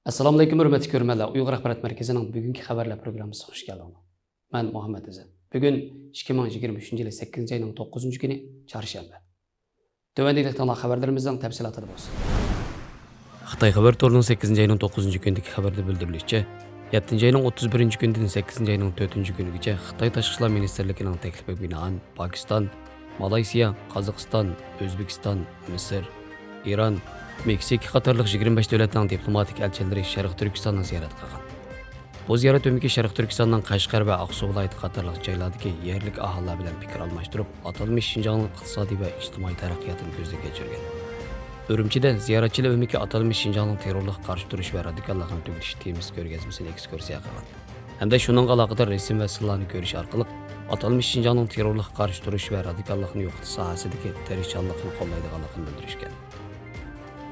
Assalomu alaykum hurmatli ko'ruvchilar. Uyg'ur axborot markazining bugungi xabarlar programmasiga xush keldinglar. Men Muhammad Azam. Bugun 2023-yil 8-oyning 9-kuni chorshanba. Tövəndəki tana xəbərlərimizdən təfsilatı olsun. Xitay xəbər toruning 8-oyning 9-kunidagi xabarda bildirilishicha, 7-oyning 31-kunidan 8-oyning 4-kunigacha Xitoy Tashqi ishlar ministrligining taklifiga binoan Pokiston, Malayziya, Qozog'iston, O'zbekiston, Misr, İran, Meksika qatorliq 25 davlatning diplomatik elchilari Sharq Turkistonni ziyorat qilgan. Bu ziyorat o'miki Sharq Turkistonning Qashqar va Aqsu viloyati qatorliq joylardagi yerlik aholilar bilan fikr almashtirib, atalmish Şinjanning iqtisodiy va ijtimoiy taraqqiyotini ko'zdan kechirgan. Urumchida ziyoratchilar o'miki atalmish Şinjanning terrorlikqa qarshi turish va radikallikni tugatish temasi ko'rgazmasini ekskursiya qilgan. Hamda shuningga aloqador rasm va sillarni ko'rish orqali atalmish Şinjanning terrorlikqa qarshi turish va radikallikni yo'qotish sohasidagi tirishchanlikni qo'llaydiganligini bildirishgan.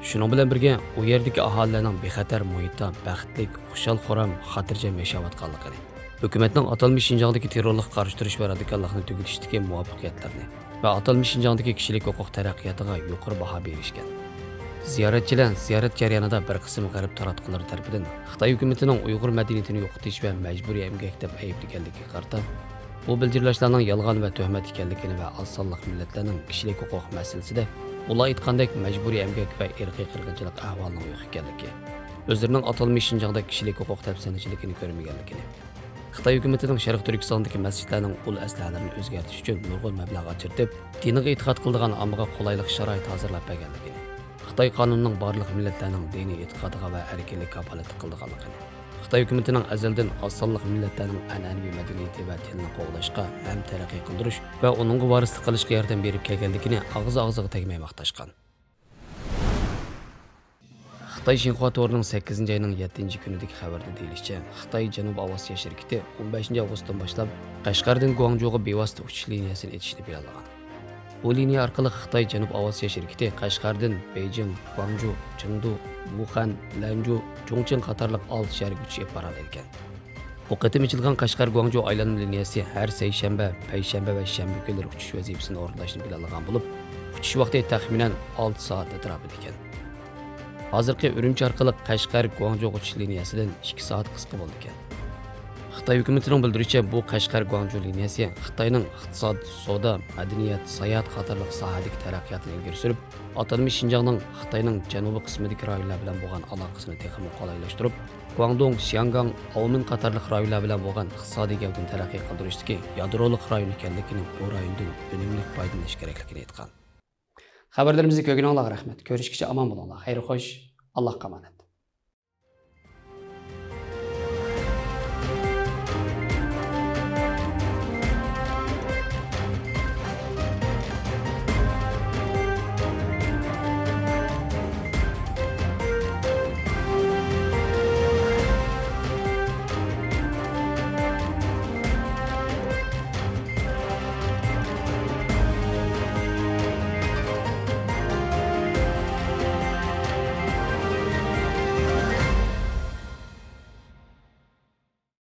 Şunun bilan birga u yerdagi aholilarning bexatar muhitda baxtlik, xushal-xuram, xotirjam yashayotganligini, hukumatning atalmish Şinjandagi terrorlikqa qarshi turish va radikallikni tugatishdagi muvaffaqiyatlarini va atalmish Şinjandagi kishilik huquq taraqqiyotiga yuqori baho berishgan. Ziyoratchilar ziyorat jarayonida bir qism g'arb taratqullari tomonidan Xitoy hukumatining Uyg'ur madaniyatini yo'qotish va majburiy emgak deb ayblaganligiga qarata, bu bildirilishlarning yolg'on va tuhmat ekanligini va oz sonli millatlarning kishilik huquq masalasida ular aytgandek majburiy emgak va irqiy qirg'inchilik ahvolining yo'q ekanligi, o'zlarining atalmish Şinjanda kishilik huquq tafsirchiligini ko'rmaganligini, Xitoy hukumatining Sharq Turkistondagi masjidlarning ul aslalarini o'zgartirish uchun nurg'un mablag' ajratib, diniga e'tiqod qiladigan ommaga qulaylik sharoit hozirlab berganligini, Xitoy qonunining barliq millatlarning diniy e'tiqodiga va erkinlik kafolat qilganligini, Xitoy hukumatining azaldan oz sonli millatlarning an'anaviy madaniyati va tilini qo'llashga ham taraqqiy qildirish va uningga varislik qilishga yordam berib kelganligini og'ziga tegmay maqtashgan. Xitoy Xinhua to'rining 8-oyning 7-kunidagi xabarda deyilishicha, Xitoy Janubiy Osiyo shirkati 15 avgustdan boshlab Qashqardan Guangzhouga bevosita uchish liniyasini etishni planlagan. Bu liniya orqali Xitoy Janubiy Osiyo shirkati Qashqardan Beijing, Guangzhou, Chengdu, Wuhan, Lanzhou, Chongqing qatorliq 6 shaharga uchib boradi ekan. Bu qatim ichilgan Qashqar-Guangzhou aylanma liniyasi har seshanba, payshanba va shanba kunlari uchish vazifasini o'rinlashni planlagan bo'lib, uchish vaqti taxminan 6 soat atrofida ekan. Hozirgi Urumchi orqali Qashqar-Guangzhou uchish liniyasidan 2 soat qisqa bo'ldi ekan. Xitoy hukumatining bildirishicha, bu Qashqar-Guangzhou liniyasi Xitoyning iqtisod, savdo, madaniyat, sayohat qatorliq sohadagi taraqqiyotini ilgari surib, atalmish Şinjanning Xitoyning janubiy qismidagi rayonlar bilan bo'lgan aloqasini texnik qulaylashtirib, Guangdong, Xianggang, Aomin qatorliq rayonlar bilan bo'lgan iqtisodiy gavdani taraqqiy qildirishdagi yadrolik rayon ekanligini, bu rayondan unumli foydalanish kerakligini aytgan. Xabarlarimizni ko'rganingizga rahmat. Ko'rishguncha omon bo'linglar. Xayr xo'sh, Allohga omonat.